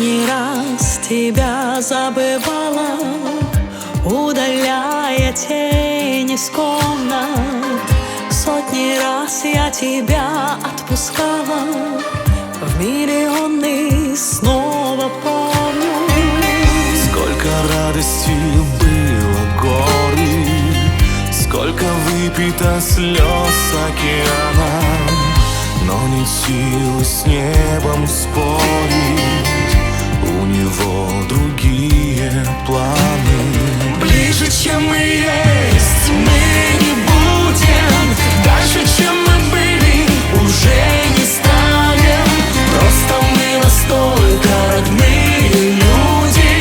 Сотни раз тебя забывала, удаляя тени с комнат. Сотни раз я тебя отпускала, в миллионы снова помню. Сколько радости было горы, сколько выпито слез океаном, но нет силы с небом спорить, у него другие планы. Ближе, чем мы есть, мы не будем. Дальше, чем мы были, уже не станем. Просто мы настолько родные люди,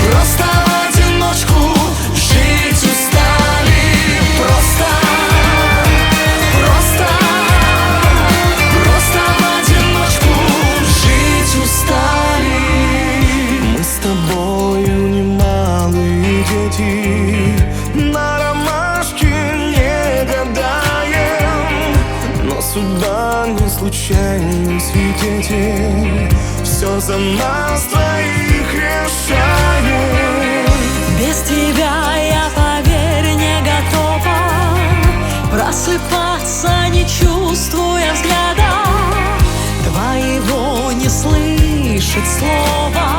просто в одиночку жить устали. Просто в одиночку жить устали. Мы с тобою немалые дети, на ромашке не гадаем, но судьба не случайный свидетель, все за нас двоих решает. Без тебя я, поверь, не готова просыпаться, не чувствуя взгляда твоего, не слышать слова.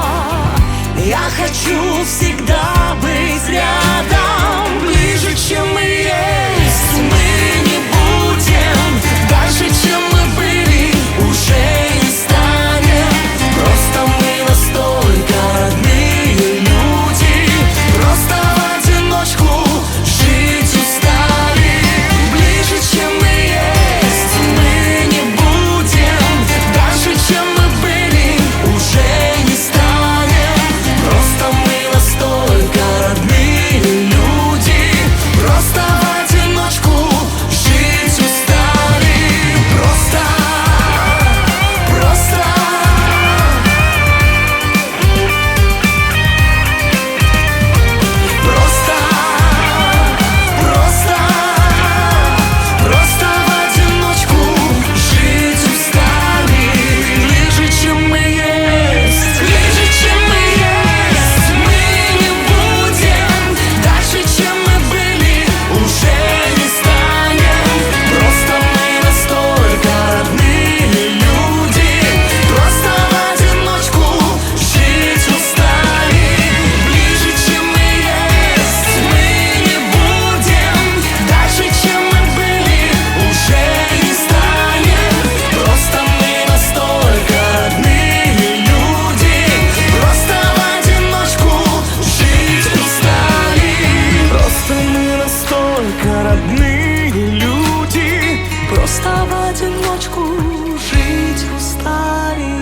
Я хочу всегда быть рядом. Ближе, чем мы есть, мы не будем. Дальше, чем мы были, уже не станем. Просто мы настолько родные люди, просто в одиночку жить устали. Ближе, чем мы есть, мы не будем. Дальше, чем мы были, уже не станем. Просто мы настолько родные люди, просто в одиночку жить устали. Просто в одиночку жить устали. Ближе, чем мы есть, ближе, чем мы есть, мы не будем. Дальше, чем мы были, уже не станем. Просто мы настолько родные люди, просто в одиночку жить устали. Ближе, чем мы есть, мы не будем. Дальше, чем мы были, уже не станем. Просто мы настолько родные люди, просто в одиночку жить устали. Просто мы настолько родные люди, просто в одиночку жить устали.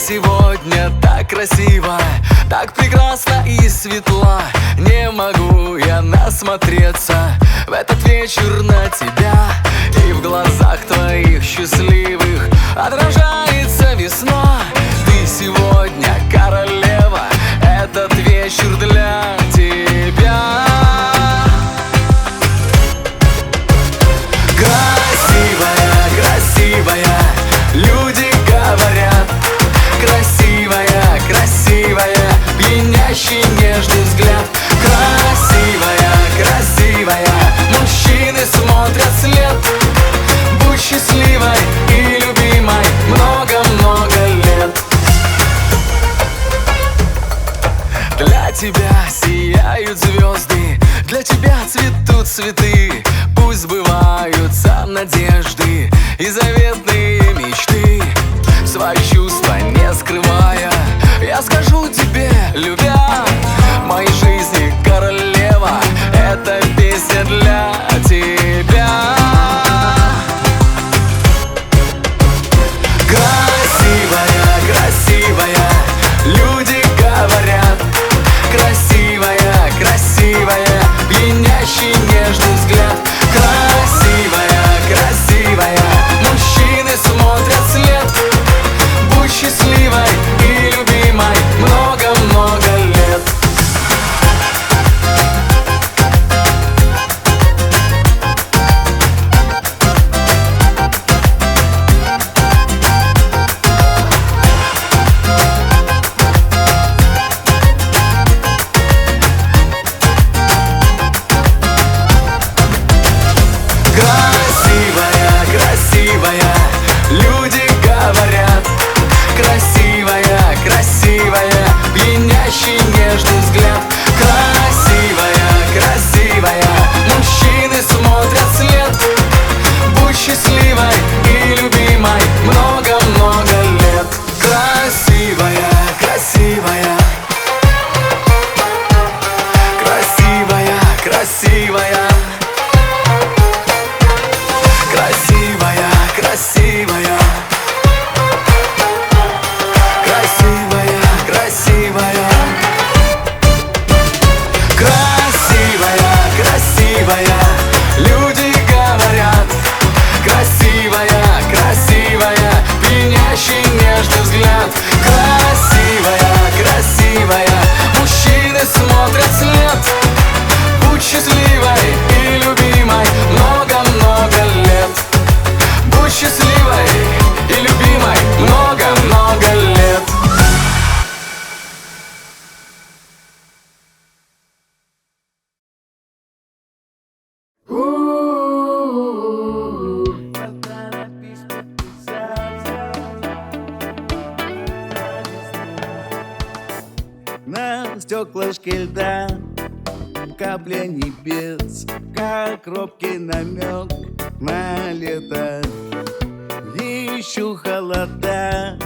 Сегодня так красиво, так прекрасна и светла. Не могу я насмотреться в этот вечер на тебя. И в глазах твоих счастливых отражается весна. Ты сегодня королева, этот вечер для тебя. Красивая, красивая, люди говорят. Красивая, красивая, пьянящий нежный взгляд. Красивая, красивая, мужчины смотрят вслед. Будь счастливой и любимой много-много лет. Для тебя сияют звезды, для тебя цветут цветы. Пусть сбываются надежды и заветные мечты. Свои чувства не скрывая, я скажу тебе, любя, в моей жизни королева, эта песня для тебя. красивая, люди говорят. Красивая, красивая, пьянящий нежный взгляд. Красивая, красивая, мужчины смотрят вслед. Будь счастливой и любимой много-много лет. Будь счастливой и любимой много-много лет. На стеклышке льда капля небес, как робкий намек на лето. Ищу холода,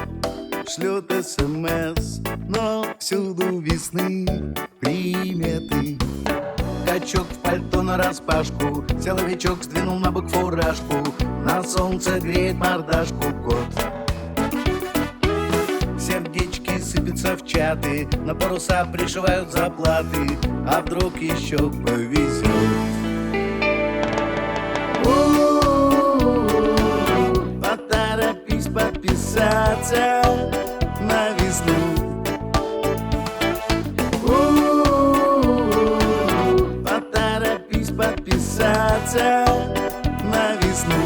шлет СМС, но всюду весны приметы. Качок в пальто нараспашку, силовичок сдвинул на бок фуражку. На солнце греет мордашку кот. Сердечки сыпятся в чаты, на паруса пришивают заплаты. А вдруг еще повезет? Поторопись подписаться на весну. Поторопись подписаться на весну.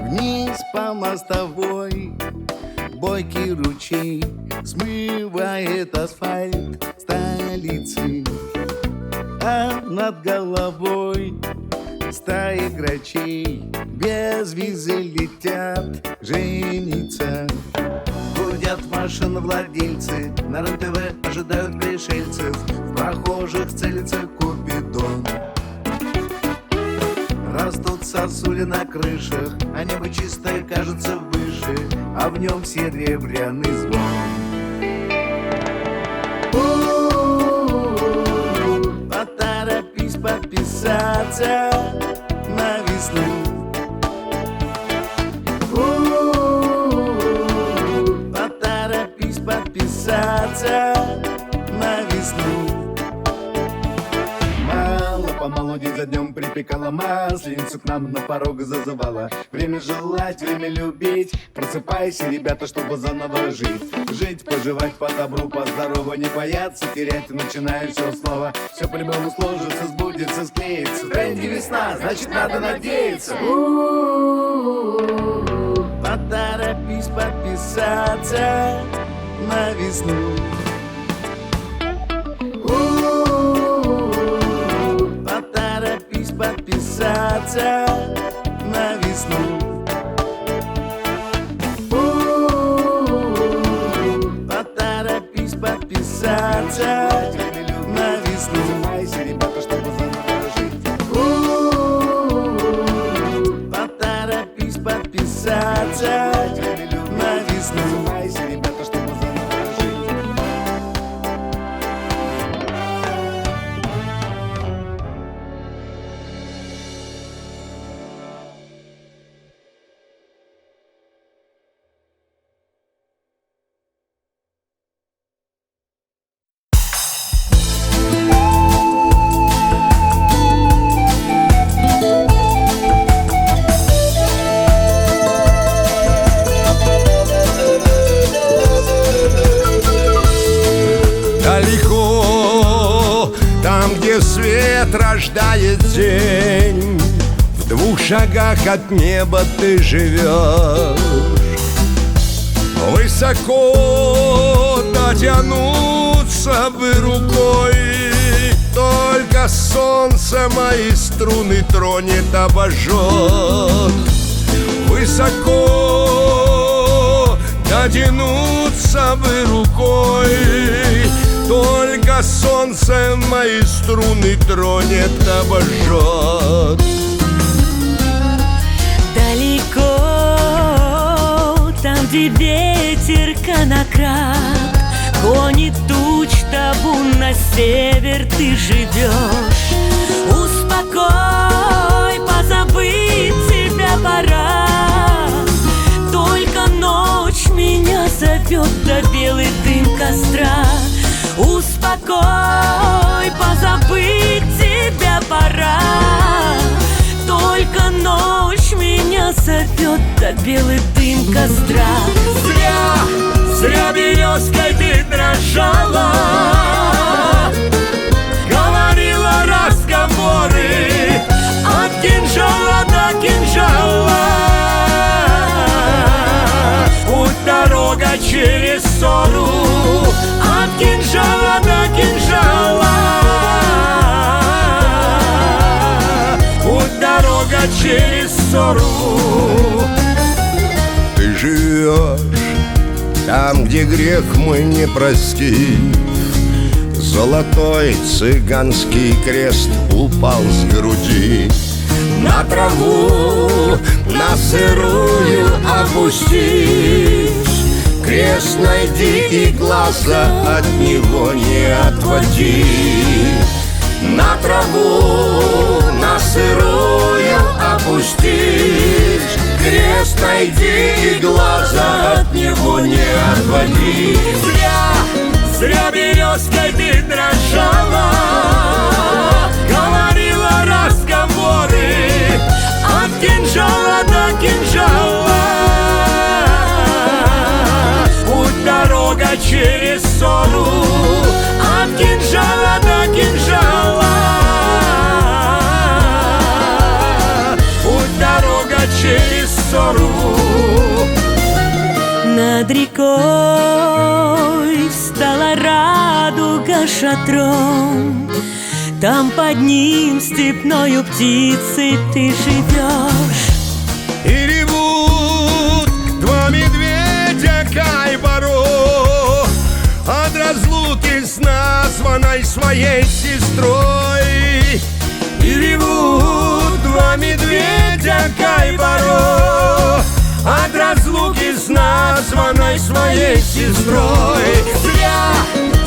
Вниз по мостовой бойкий ручей смывает асфальт столицы. А над головой стаи грачей без визы летят жениться. Гудят машины владельцы, на РЕН-ТВ ожидают пришельцев. В прохожих целится Купидон. Растут сосули на крышах, а небо чистое кажется выше, а в нем серебряный звон. Поторопись подписаться на весну. Поторопись подписаться на весну. Мало-помалу день за днем припекала, масленицу к нам на порог зазывала. Время желать, время любить. Просыпайся, ребята, чтобы заново жить. Жить, поживать по добру, по здорову. Не бояться терять, начиная все снова. Все по-любому сложится, сбудется, склеится. В тренде весна, значит надо надеяться. Поторопись подписаться на весну. Поторопись подписаться на весну. Поторопись подписаться на весну. Просыпайся, ребята, чтобы заново жить. Поторопись подписаться на весну. Просыпайся, ребята, чтобы заново жить. Далеко, там, где свет рождает день, в 2 шагах от неба ты живешь. Высоко дотянуться бы рукой, только солнце мои струны тронет, обожжет. Высоко дотянуться бы рукой, только солнце мои струны тронет, обожжет. Далеко, там, где ветер конокрад гонит туч табу, на север ты живешь. Успокой, позабыть тебя пора. Только ночь меня зовет, да белый дым костра. Успокой, позабыть живет от белый дым костра. Зря березкой ты дрожала, говорила разговоры от кинжала до кинжала. Путь дорога через ссору, от кинжала до кинжала. Путь дорога через ссору. Ты живешь там, где грех мой не простит. Золотой цыганский крест упал с груди. На траву, на сырую опустись. Крест найди и глаза от него не отводи. На траву, на сырую опустись. Крест найди и глаза от него не отводи. Зря березкой ты дрожала, говорила разговоры от кинжала до кинжала. Путь дорога через ссору, от кинжала до кинжала. Путь дорога через ссору. Над рекой встала радуга шатром. Там под ним степною птицей ты живешь. И ревут два медведя Кайбаро от разлуки с названной своей сестрой. И ревут два медведя Кайбаро от разлуки с названной своей сестрой.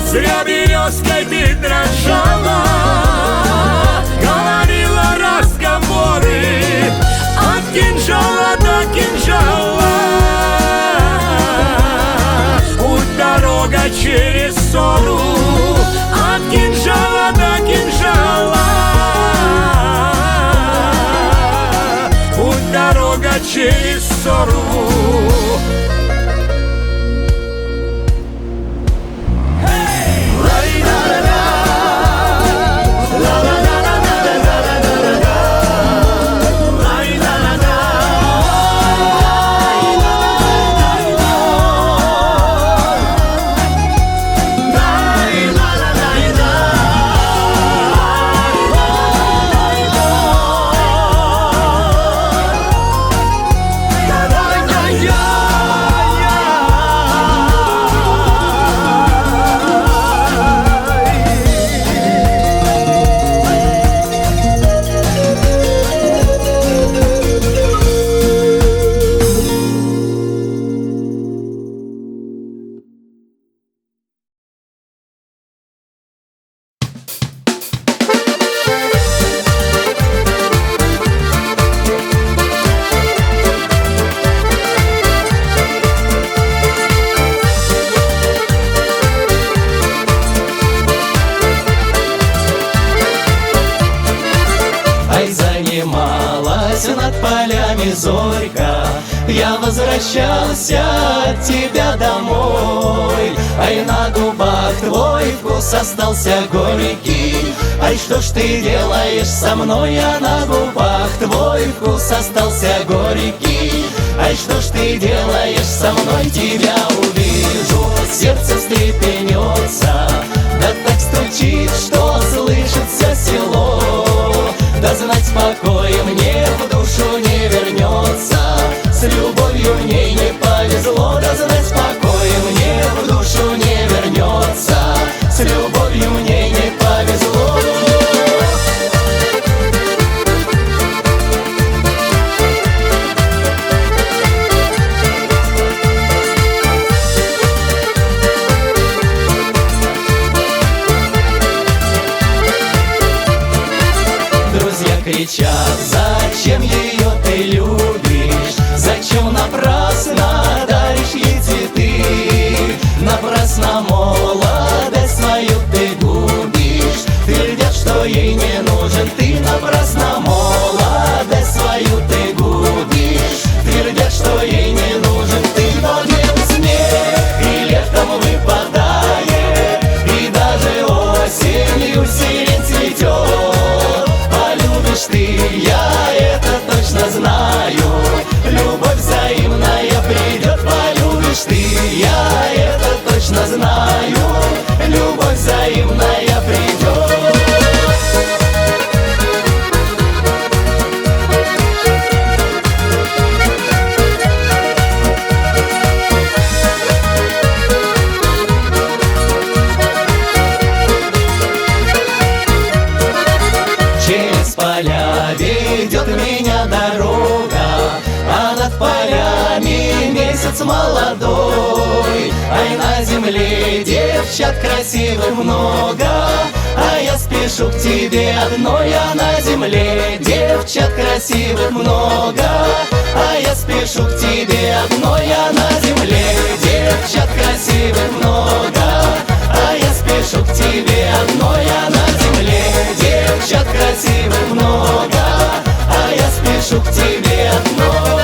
Зря березкой ты дрожала, говорила разговоры от кинжала до кинжала. Путь дорога через ссору, от кинжала до кинжала. Путь дорога через ссору. Над полями зорька, я возвращался от тебя домой. Ай, на губах твой вкус остался горький. Ай, что ж ты делаешь со мной, а на губах твой вкус остался горький. Ай, что ж ты делаешь со мной, тебя увижу, сердце встрепенется, да так стучит, что слышит все село. Да знать покой мне в душу не вернется, с любовью мне не повезло. Да знать покой мне в душу не вернется, с любовью мне не повезло. Кричат, зачем ее ты любишь, зачем напрасно даришь ей цветы, напрасно молодость свою ты губишь, твердят, что ей не нужен ты, напрасно молодость свою ты губишь, твердят, полюбишь ты, я это точно знаю. Любовь взаимная придет, полюбишь ты, я это точно знаю. Любовь взаимная придет. Через поля ведет меня дорога, а над полями месяц молодой. Ай, на земле девчат красивых много, а я спешу к тебе одной. А на земле девчат красивых много, а я спешу к тебе одной. А на земле девчат красивых много, а я спешу к тебе одной. А на земле девчат красивых много, а я спешу к тебе одной.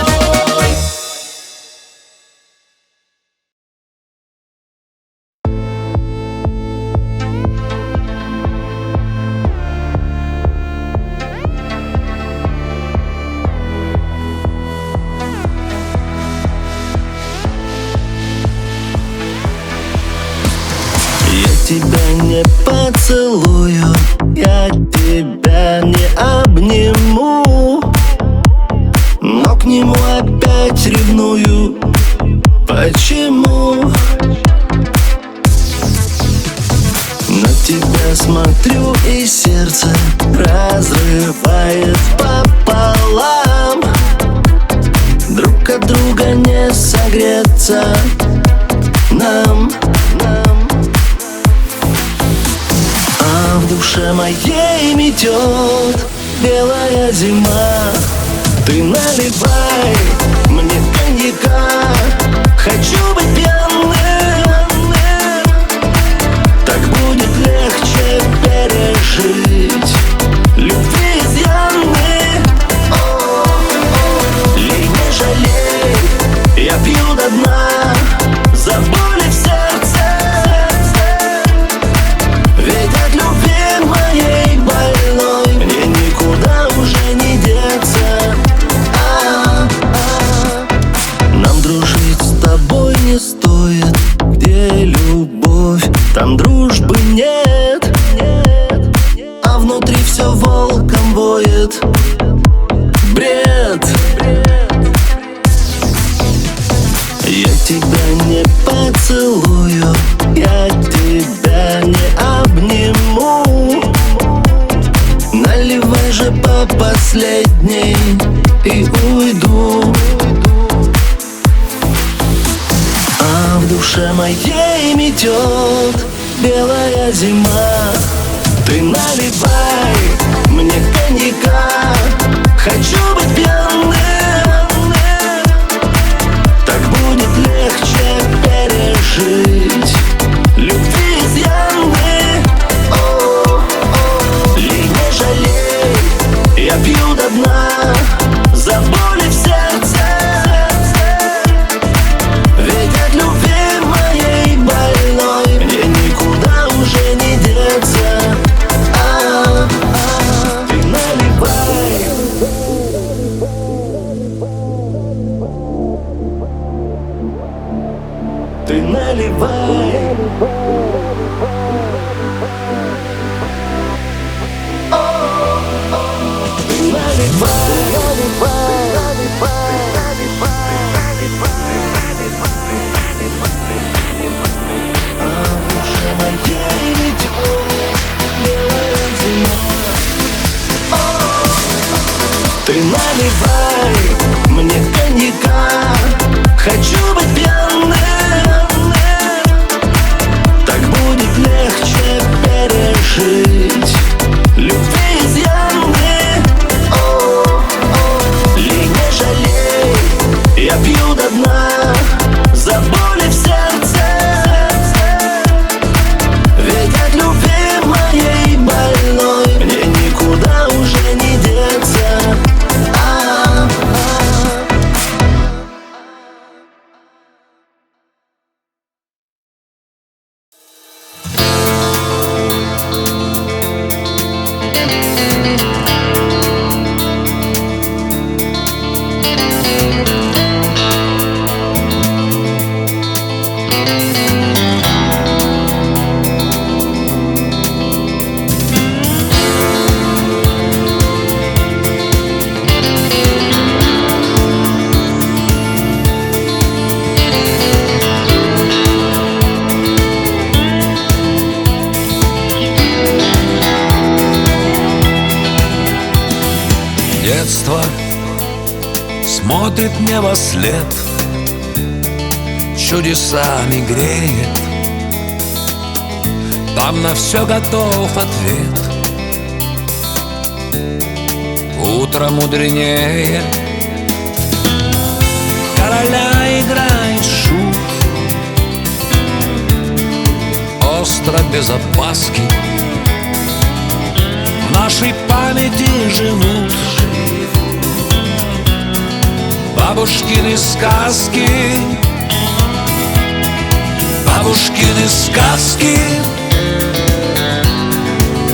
Тебя не поцелую, я тебя не обниму, но к нему опять ревную. Почему? На тебя смотрю и сердце разрывает пополам. Друг от друга не согреться нам. А в душе моей метет белая зима. Ты наливай мне коньяка, хочу быть пьяным, так будет легче пережить любви изъяны. Лей, не жалей, я пью до дна за боли в сердце. Ведь от любви моей больной мне никуда уже не деться. Нам дружить с тобой не стоит. Где любовь, там дружбы нет. А внутри все волком воет. Бред. Я тебя не поцелую, я тебя не обниму. Наливай же по последней и уйду. А в душе моей метет белая зима. Ты наливай мне коньяка, хочу быть пьяным, так будет легче пережить любви изъяны. Лей, не жалей, я пью до дна за боли в сердце. Ведь от любви моей больной мне никуда уже не деться. Ты наливай. Ты наливай. Ты наливай мне коньяка, хочу быть пьяным, так будет легче пережить любви изъяны. Лей, не жалей, я пью до дна за боли в сердце. Ведь от любви моей больной мне никуда уже не деться. Детство смотрит мне во след, чудесами греет. Там на все готов ответ. Утро мудренее. Короля играет шут, остро без опаски. В нашей памяти живут бабушкины сказки. Бабушкины сказки,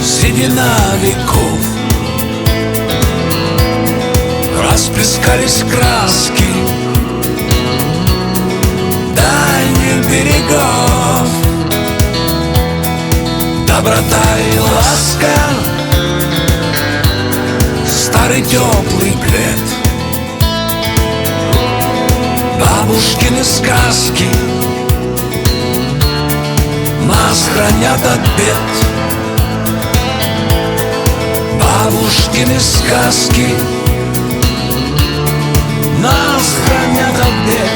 седина веков. Расплескались краски дальних берегов. Доброта и ласка, старый теплый плед. Бабушкины сказки нас хранят от бед. Бабушкины сказки нас хранят от бед.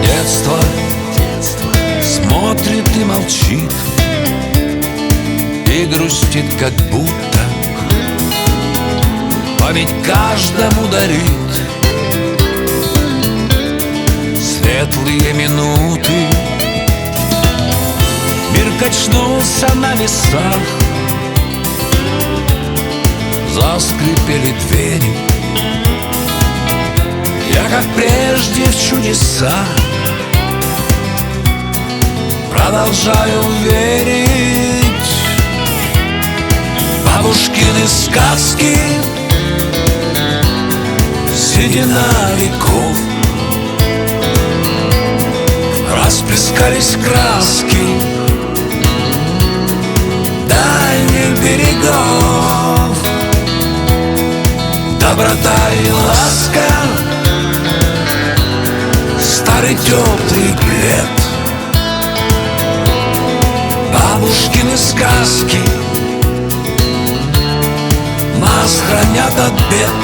Детство смотрит и молчит, и грустит, как будто память каждому дарит светлые минуты. Мир качнулся на весах, заскрипели двери. Я, как прежде, в чудеса продолжаю верить. Бабушкины сказки, седина веков. Расплескались краски дальних берегов. Доброта и ласка, старый теплый плед. Бабушкины сказки нас хранят от бед.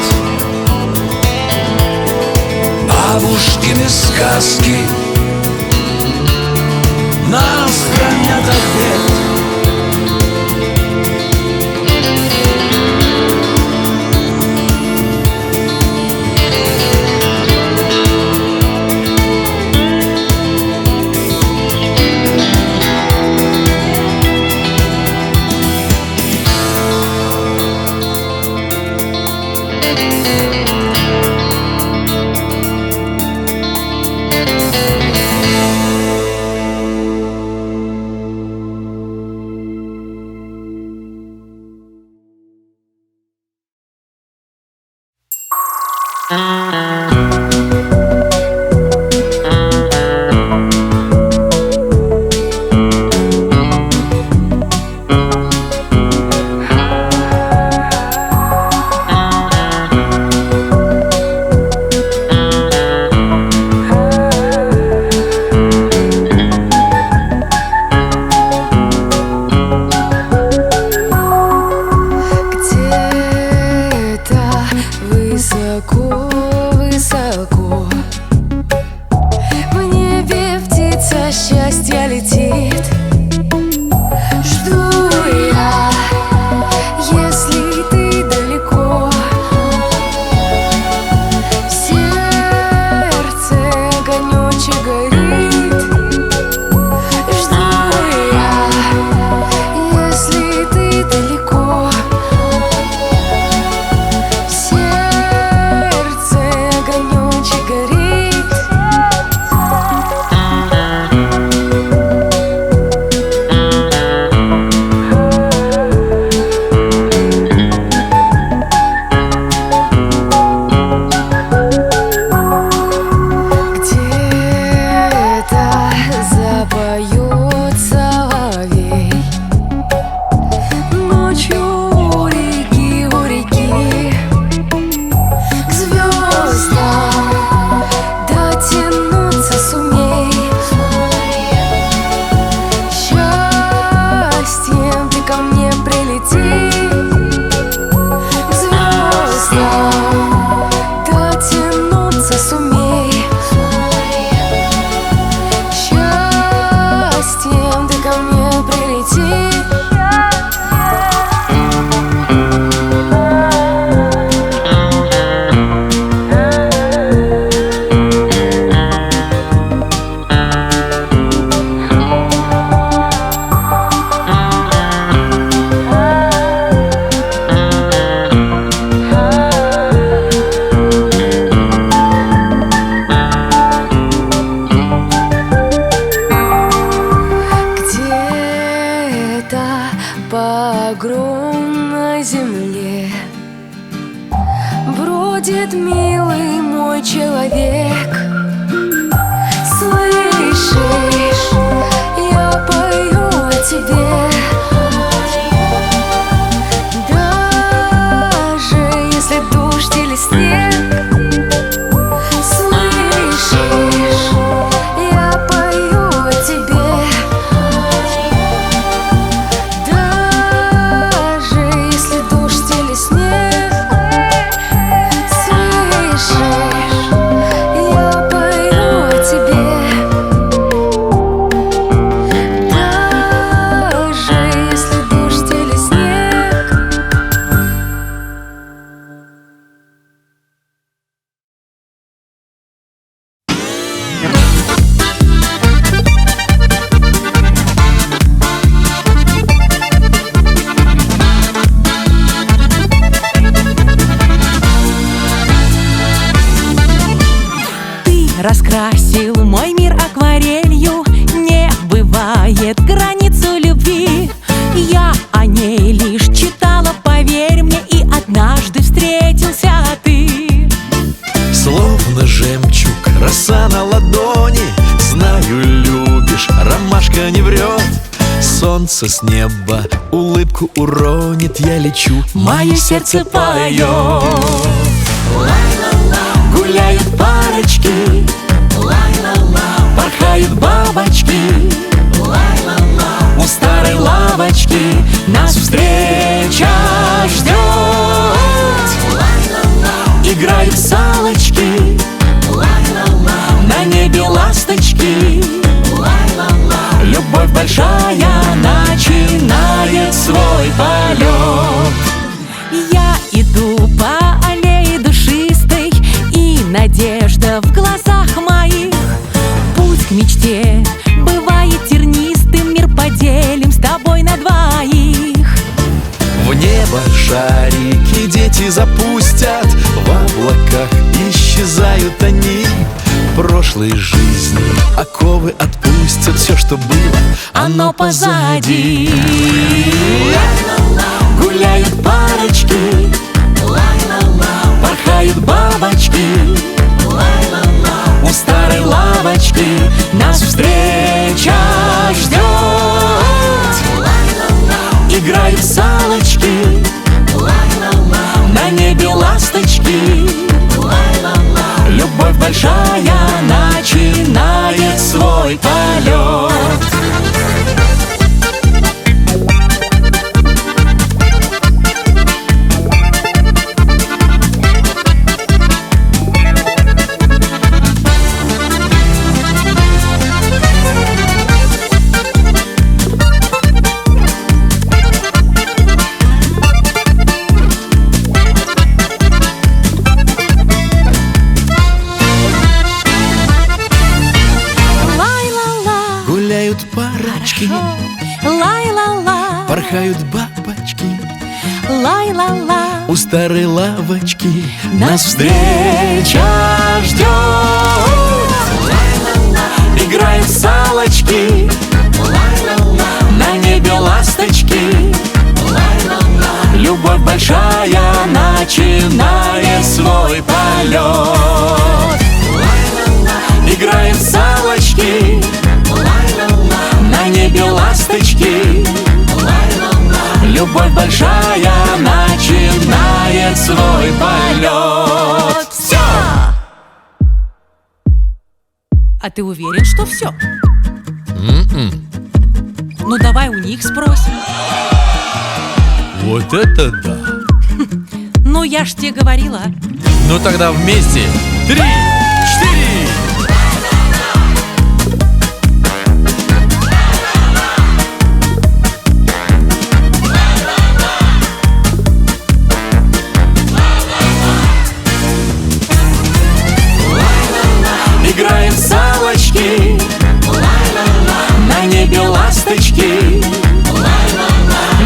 Бабушкины сказки нас хранят от бед. где-то по огромной земле бродит милый мой человек. Слышишь, я пою о тебе, даже если дождь или снег. Слышишь, я пою о тебе, даже если дождь или снег. Слышишь, я пою о тебе, даже если дождь или снег. Ты раскрасил мой мир акварелью, не бывает границу любви. Я о ней лишь читала, поверь мне, и однажды встретился ты. Словно жемчуг, роса на ладони. Знаю, любишь, ромашка не врет. Солнце с неба улыбку уронит. Я лечу, Мое сердце поет. Гуляют парочки, порхают бабочки, у старой лавочки нас встреча ждет. Играют салочки, на небе ласточки. Любовь большая начинает свой полет. Я иду по аллее душистой, и надежда в глазах моих. Путь к мечте бывает тернистым, мир поделим с тобой на двоих. в небо шарики дети запустят. В облаках исчезают они. Прошлой жизни оковы отпустят. Все, что было, Оно позади. Гуляют парочки, порхают бабочки, у старой лавочки нас встреча ждет. Играют салочки, на небе ласточки. Любовь большая начинает свой полет. гуляют парочки, Лай-ла-ла, порхают бабочки. лай-ла-ла. У старой лавочки Нас встреча ждет. Играют салочки, на небе ласточки. Любовь большая начинает свой полет. Играют салочки, на небе ласточки. Любовь большая начинает свой полет. Все! А ты уверен, что все? Ну давай у них спросим. Вот это да! Ну я ж тебе говорила. Ну тогда вместе 3, 4. Играем в салочки, на небе ласточки.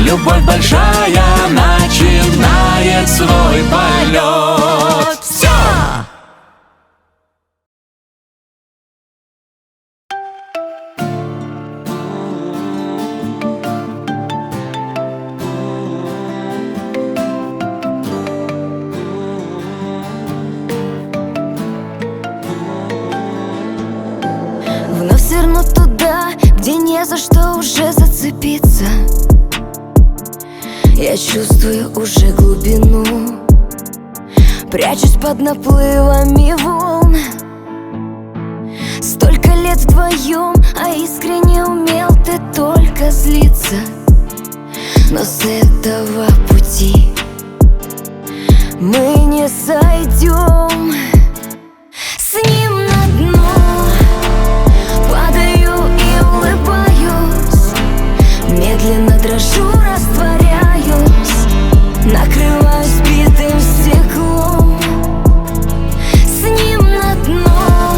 Любовь большая начинает свой полет. Все! не за что уже зацепиться. Я чувствую уже глубину, прячусь под наплывами волн. Столько лет вдвоем, а искренне умел ты только злиться. Но с этого пути мы не сойдем. С ним на дно падаю и улыбаюсь, медленно дрожу, растворяюсь, накрываюсь битым стеклом. С ним на дно,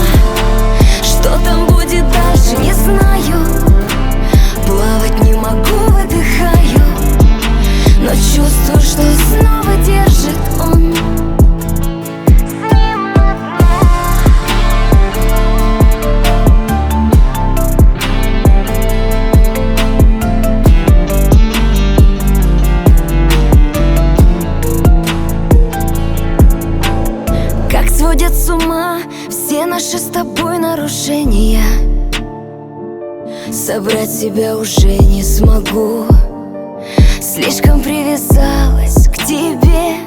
что там будет дальше, не знаю. Плавать не могу, выдыхаю, но чувствую, что снова держит он. Как сводят с ума все наши с тобой нарушения. Собрать себя уже не смогу, слишком привязалась к тебе.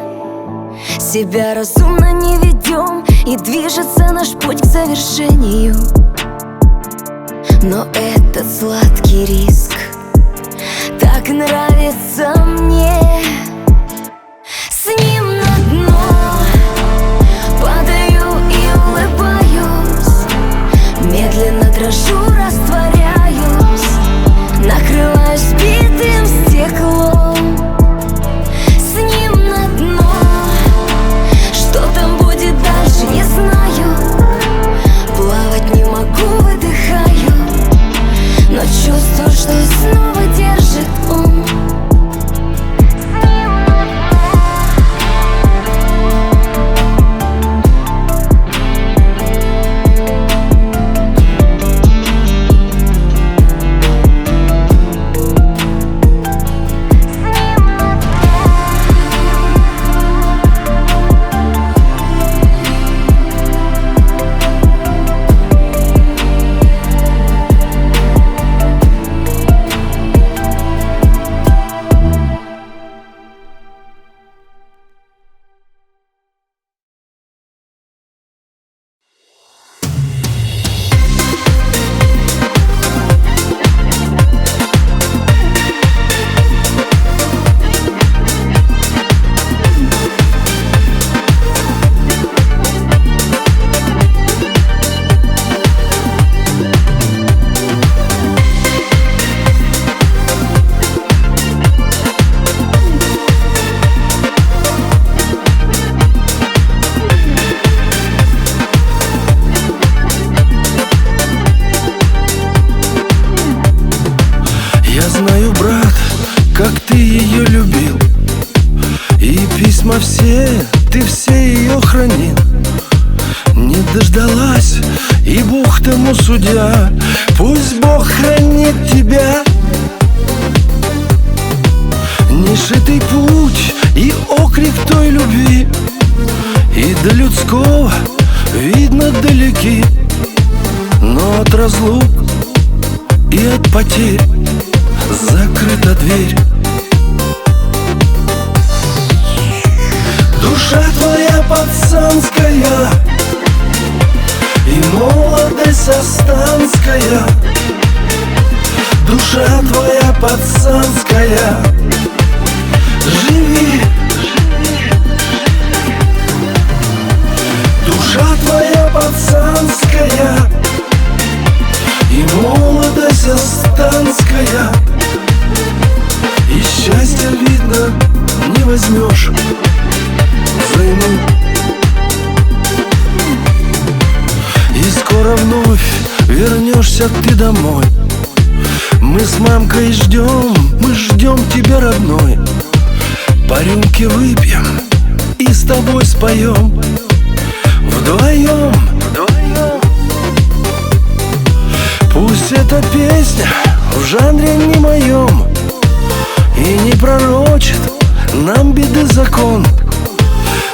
Себя разумно не ведем, и движется наш путь к завершению. Но этот сладкий риск так нравится мне. С ним на дно падаю и улыбаюсь, медленно дрожу, растворяюсь, накрываюсь битым стеклом. С ним на дно, что там будет дальше, не знаю. Плавать не могу, выдыхаю, но чувствую, что снова держит он. Знаю, брат, как ты ее любил, и письма все, ты все ее хранил. Не дождалась, и Бог тому судья. Пусть Бог хранит тебя. Нешитый путь и окрик той любви, и до людского видно далеки, но от разлук и от потерь закрыта дверь. Душа твоя пацанская и молодость астанская. Душа твоя пацанская, живи. Душа твоя пацанская и молодость астанская. И счастья, видно, не возьмешь взаймы. И скоро вновь вернешься ты домой. Мы с мамкой ждем, мы ждем тебя, родной. По рюмке выпьем и с тобой споем вдвоем. Пусть эта песня в жанре не моем и не пророчит нам беды закон,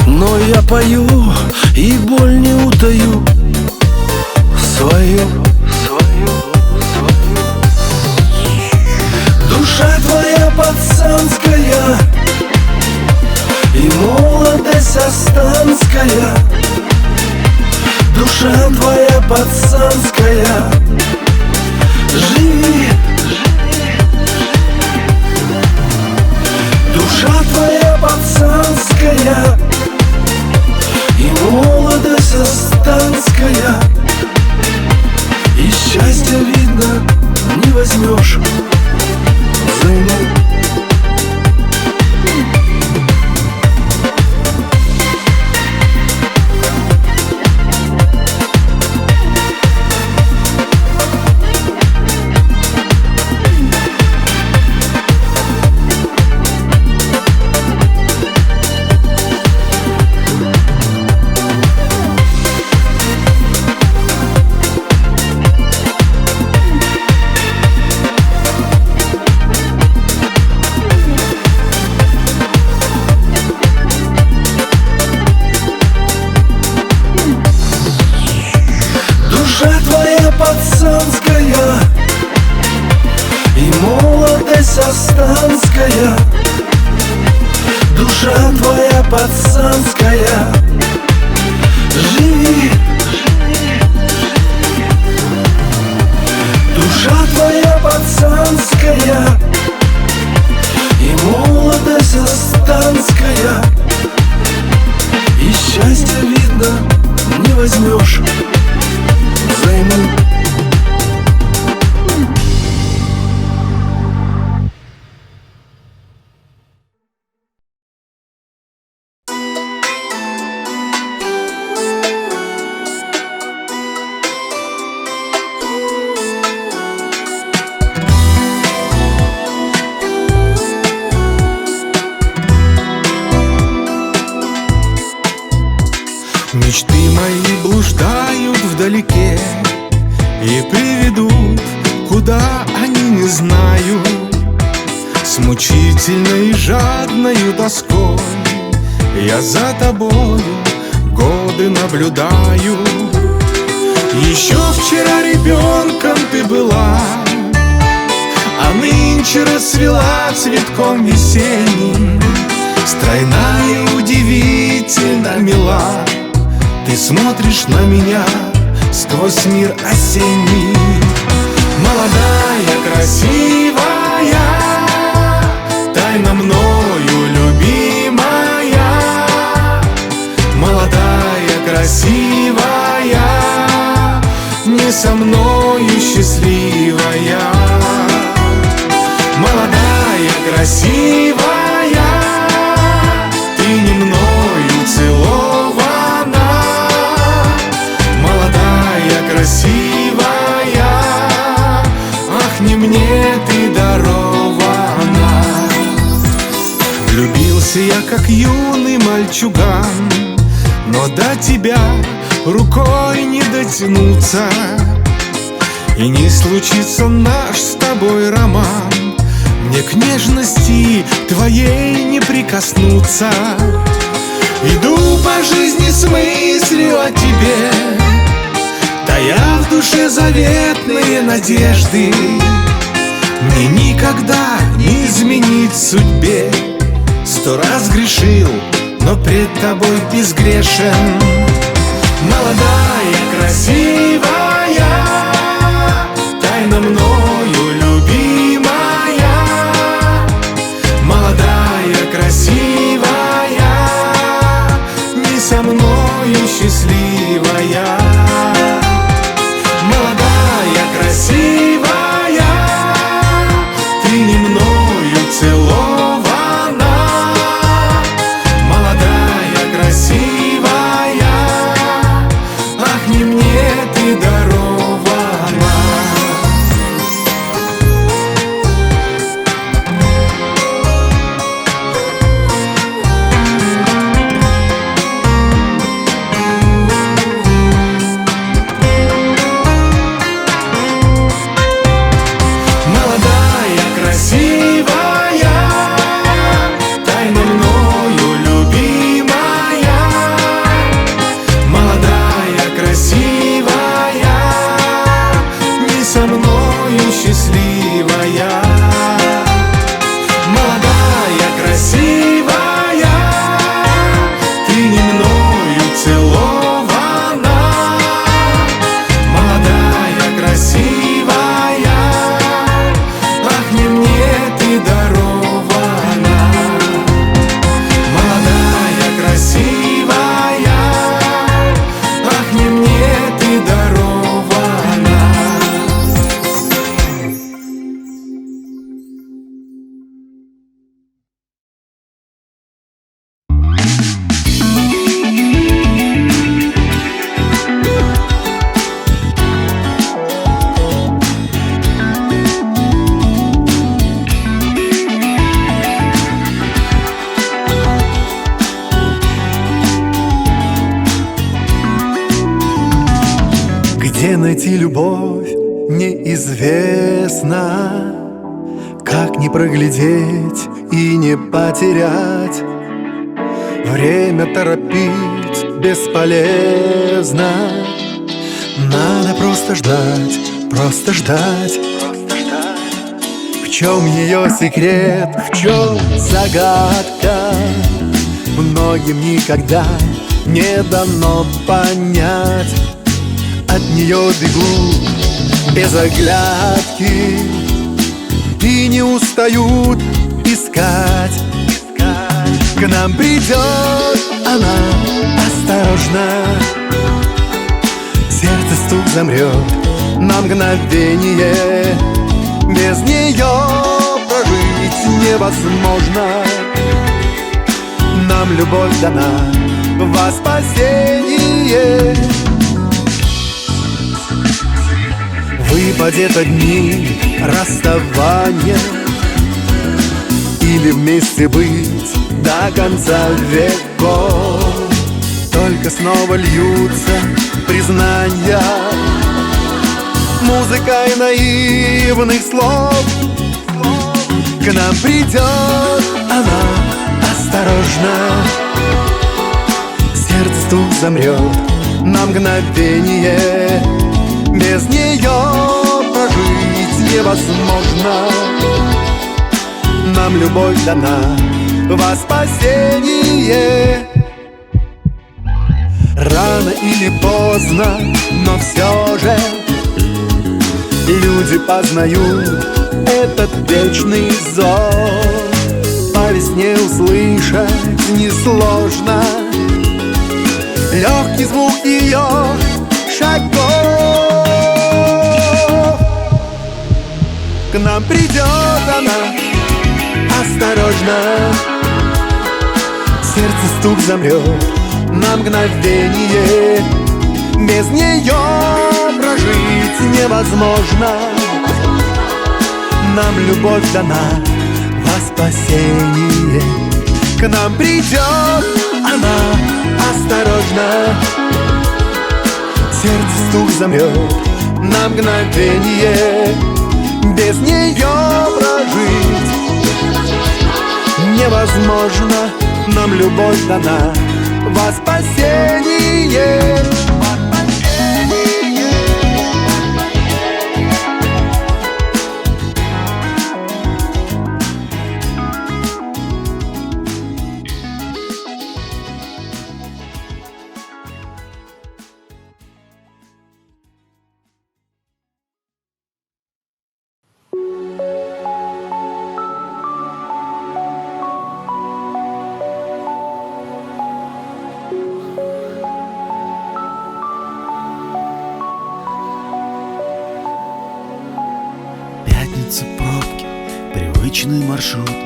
но я пою и боль не утаю свою. пацанская, душа твоя пацанская. Живи, душа твоя пацанская, и молодость астанская, и счастья видно не возьмешь взаймы. Пацанская и молодость астанская, душа твоя пацанская. Живи, душа твоя пацанская, и молодость астанская, и счастья видно не возьмешь взаймы. Мечты мои блуждают вдалеке и приведут, куда они не знаю. С мучительной и жадною тоской я за тобою годы наблюдаю. Еще вчера ребенком ты была, а нынче расцвела цветком весенним. Стройная и удивительно мила, ты смотришь на меня сквозь мир осенний. Молодая, красивая, тайно мною любимая. Молодая, красивая, не со мною счастливая. Молодая, красивая, ты не мною целована. Красивая, ах, не мне ты дарована. Влюбился я, как юный мальчуган, но до тебя рукой не дотянуться, и не случится наш с тобой роман, мне к нежности твоей не прикоснуться. Иду по жизни с мыслью о тебе, тая в душе заветные надежды. Мне никогда не изменить судьбе. 100 раз грешил, но пред тобой безгрешен. Молодая, красивая, тайно мною любимая. Молодая, красивая, не со мною счастливая. Красивая, ты не мною целована. Молодая, красивая, ах, не мне ты дарована. найти любовь неизвестно, как не проглядеть и не потерять. Время торопить бесполезно, надо просто ждать, просто ждать. В чем ее секрет, в чем загадка, многим никогда не дано понять. От нее бегут без оглядки и не устают искать. К нам придет она осторожно, сердце стук замрет на мгновение. Без нее прожить невозможно, нам любовь дана во спасение. Выпадет одни расставания или вместе быть до конца веков. Только снова льются признания, музыкой наивных слов. К нам придет она осторожно, сердце стук замрет на мгновение. Без нее прожить невозможно, нам любовь дана во спасение. Рано или поздно, но все же люди познают этот вечный зов. По весне услышать несложно легкий звук ее шагов. К нам придет она осторожно, сердце стук замрет на мгновение. Без нее прожить невозможно, нам любовь дана во спасение. К нам придет она осторожно, сердце стук замрет на мгновение. Без нее прожить невозможно, нам любовь дана во спасение. Пробки, привычный маршрут,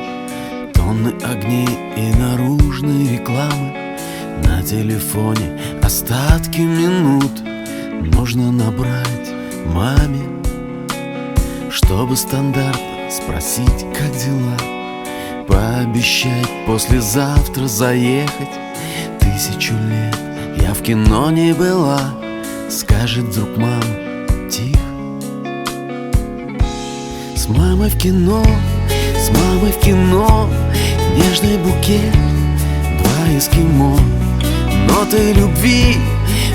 тонны огней и наружной рекламы. На телефоне остатки минут нужно набрать маме, чтобы стандартно спросить, как дела. Пообещать послезавтра заехать. 1000 лет я в кино не была, скажет вдруг мама тихо. С мамой в кино, с мамой в кино, нежный букет, 2 эскимо, ноты любви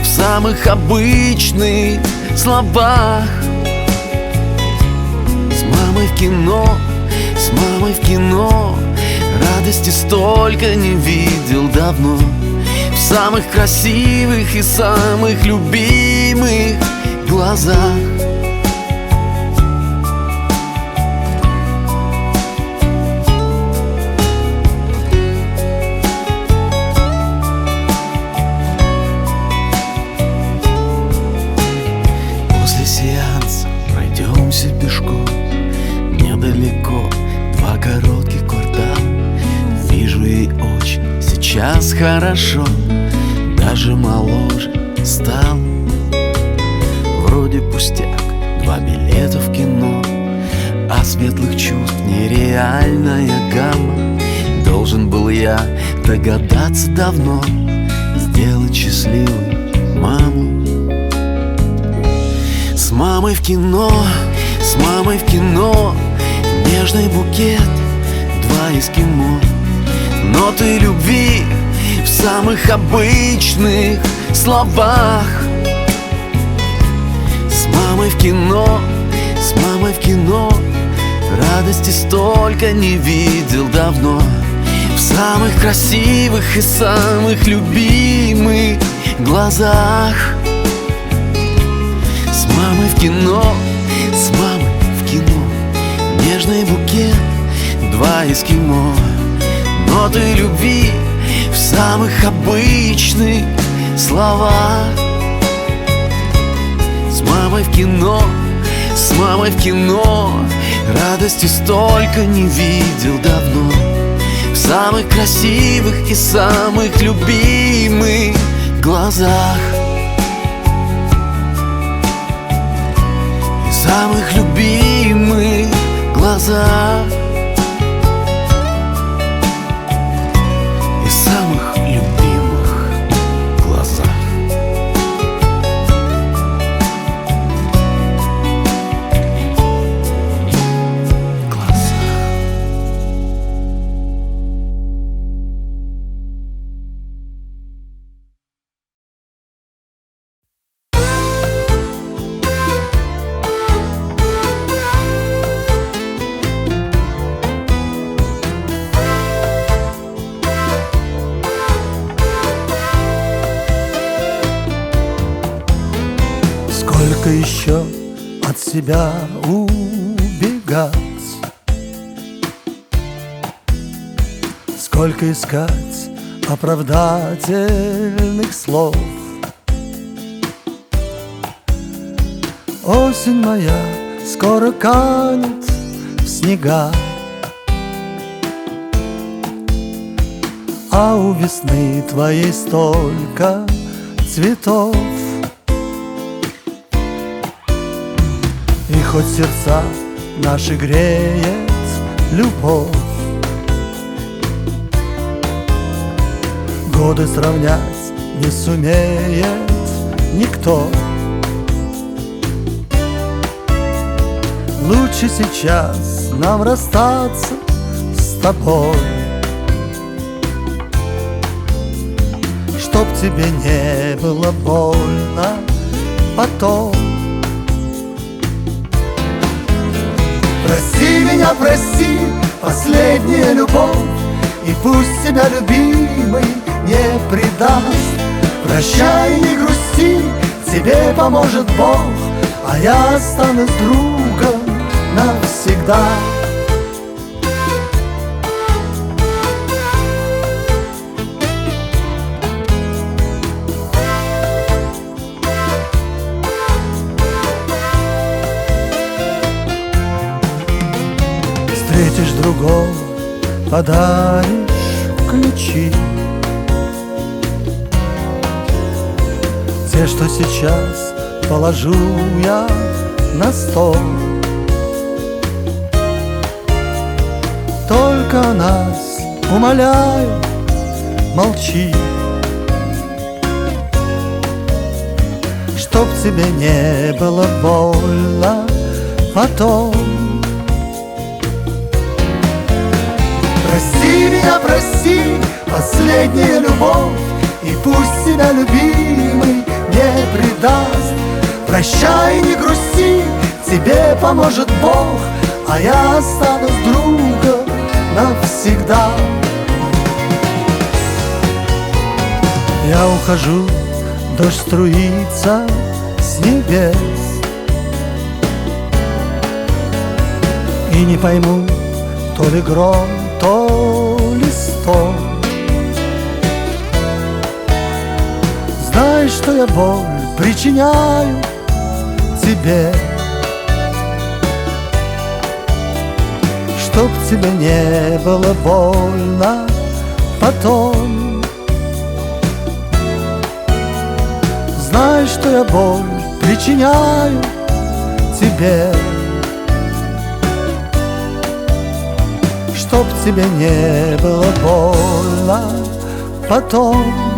в самых обычных словах. С мамой в кино, с мамой в кино, радости столько не видел давно. В самых красивых и самых любимых глазах. Пешком недалеко, 2 коротких квартала. Вижу ей очень сейчас хорошо, даже моложе стал. Вроде пустяк, 2 билета в кино, а светлых чувств нереальная гамма. Должен был я догадаться давно, сделать счастливой маму. мамой в кино, с мамой в кино, нежный букет, 2 эскимо. Ноты любви в самых обычных словах. С мамой в кино, с мамой в кино, радости столько не видел давно. В самых красивых и самых любимых глазах. С мамой в кино, с мамой в кино, нежный букет, 2 эскимо. Ноты любви в самых обычных словах. С мамой в кино, с мамой в кино, радости столько не видел давно. В самых красивых и самых любимых глазах. И самых любимых глазах. И самых любимых глазах. Сколько еще от себя убегать? Сколько искать оправдательных слов? Осень моя скоро канет в снега, а у весны твоей столько цветов. И хоть сердца наши греет любовь, годы сравнять не сумеет никто. Лучше сейчас нам расстаться с тобой, чтоб тебе не было больно потом. Прости меня, прости, последняя любовь, и пусть тебя любимый не предаст. Прощай, не грусти, тебе поможет Бог, а я останусь другом навсегда. Встретишь другого, подаришь ключи, те, что сейчас положу я на стол. Только о нас умоляю, молчи, чтоб тебе не было больно потом. Прости меня, прости, последняя любовь, и пусть тебя любимый не предаст. Прощай, не грусти, тебе поможет Бог, а я останусь другом навсегда. Я ухожу, дождь струится с небес, и не пойму, то ли гром, то ли стон. Знай, что я боль причиняю тебе, чтоб тебе не было больно потом. Знай, что я боль причиняю тебе, чтоб тебе не было больно потом.